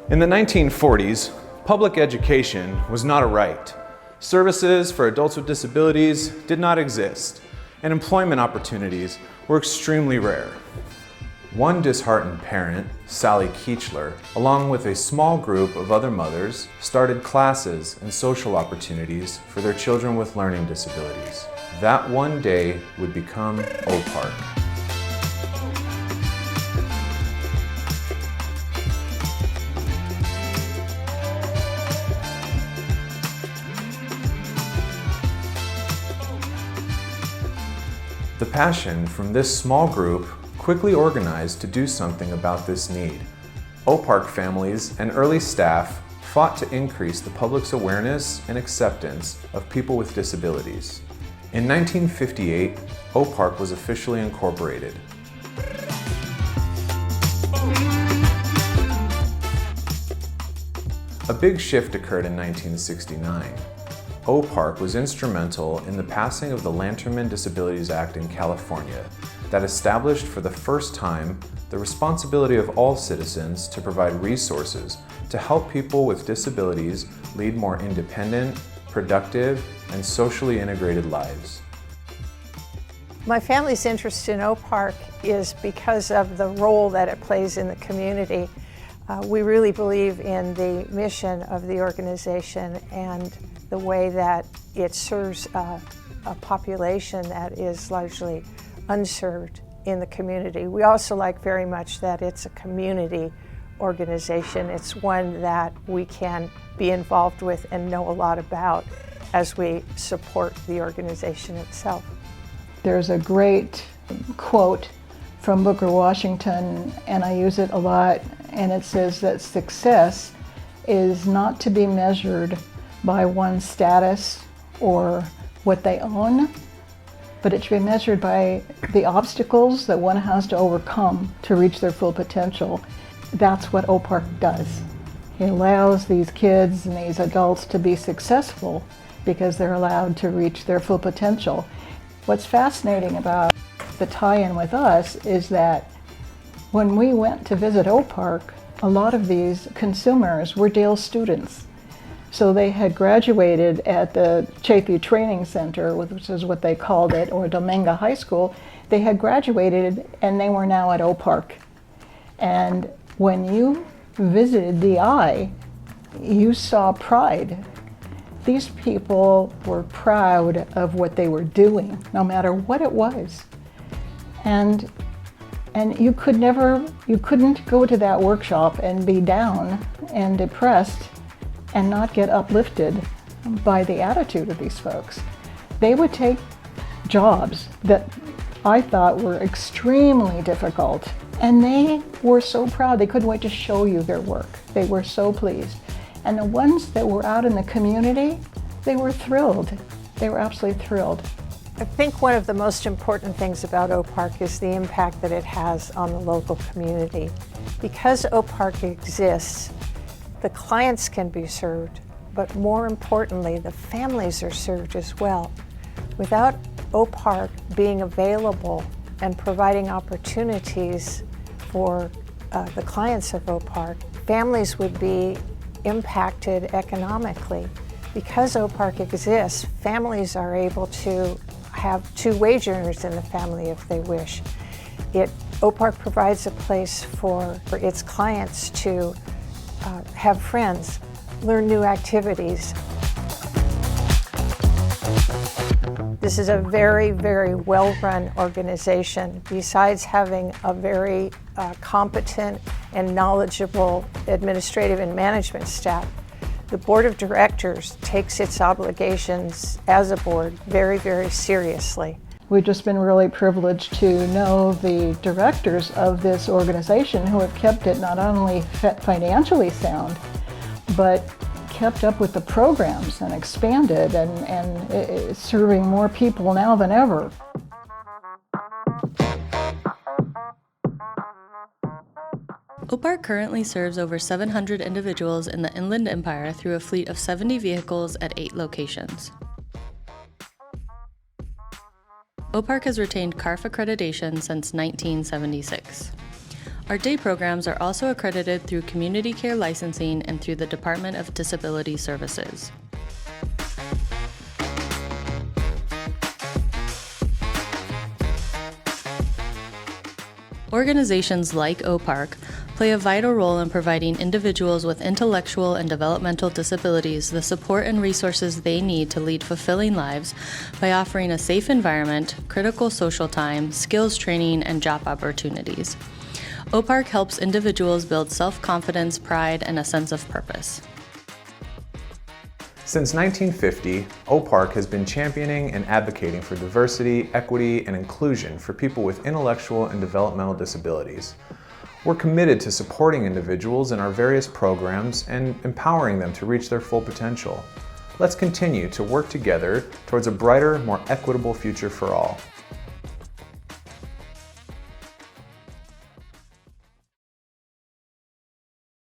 In the 1940s, public education was not a right. Services for adults with disabilities did not exist, and employment opportunities were extremely rare. One disheartened parent, Sally Keechler, along with a small group of other mothers, started classes and social opportunities for their children with learning disabilities. That one day would become OPARC. The passion from this small group quickly organized to do something about this need. OPARC families and early staff fought to increase the public's awareness and acceptance of people with disabilities. In 1958, OPARC was officially incorporated. A big shift occurred in 1969. OPARC was instrumental in the passing of the Lanterman Disabilities Act in California that established for the first time the responsibility of all citizens to provide resources to help people with disabilities lead more independent, productive, and socially integrated lives. My family's interest in OPARC is because of the role that it plays in the community. We really believe in the mission of the organization and the way that it serves a population that is largely unserved in the community. We also like very much that it's a community organization. It's one that we can be involved with and know a lot about as we support the organization itself. There's a great quote from Booker Washington, and I use it a lot, and it says that success is not to be measured by one's status or what they own, but it should be measured by the obstacles that one has to overcome to reach their full potential. That's what OPARC does. It allows these kids and these adults to be successful because they're allowed to reach their full potential. What's fascinating about the tie-in with us is that when we went to visit OPARC, a lot of these consumers were Dale students. So they had graduated at the Chafee Training Center, which is what they called it, or Dominga High School. They had graduated and they were now at OPARC. And when you visited DI, you saw pride. These people were proud of what they were doing, no matter what it was. And you couldn't go to that workshop and be down and depressed and not get uplifted by the attitude of these folks. They would take jobs that I thought were extremely difficult, and they were so proud. They couldn't wait to show you their work. They were so pleased. And the ones that were out in the community, they were thrilled. They were absolutely thrilled. I think one of the most important things about OPARC is the impact that it has on the local community. Because OPARC exists, the clients can be served, but more importantly, the families are served as well. Without OPARC being available and providing opportunities for the clients of OPARC, families would be impacted economically. Because OPARC exists, families are able to have two wage earners in the family if they wish. OPARC provides a place for its clients to have friends, learn new activities. This is a very, very well-run organization. Besides having a very competent and knowledgeable administrative and management staff, the board of directors takes its obligations as a board very, very seriously. We've just been really privileged to know the directors of this organization who have kept it not only financially sound, but kept up with the programs and expanded and serving more people now than ever. OPARC currently serves over 700 individuals in the Inland Empire through a fleet of 70 vehicles at 8 locations. OPARC has retained CARF accreditation since 1976. Our day programs are also accredited through community care licensing and through the Department of Disability Services. Organizations like OPARC play a vital role in providing individuals with intellectual and developmental disabilities the support and resources they need to lead fulfilling lives by offering a safe environment, critical social time, skills training, and job opportunities. OPARC helps individuals build self-confidence, pride, and a sense of purpose. Since 1950, OPARC has been championing and advocating for diversity, equity, and inclusion for people with intellectual and developmental disabilities. We're committed to supporting individuals in our various programs and empowering them to reach their full potential. Let's continue to work together towards a brighter, more equitable future for all.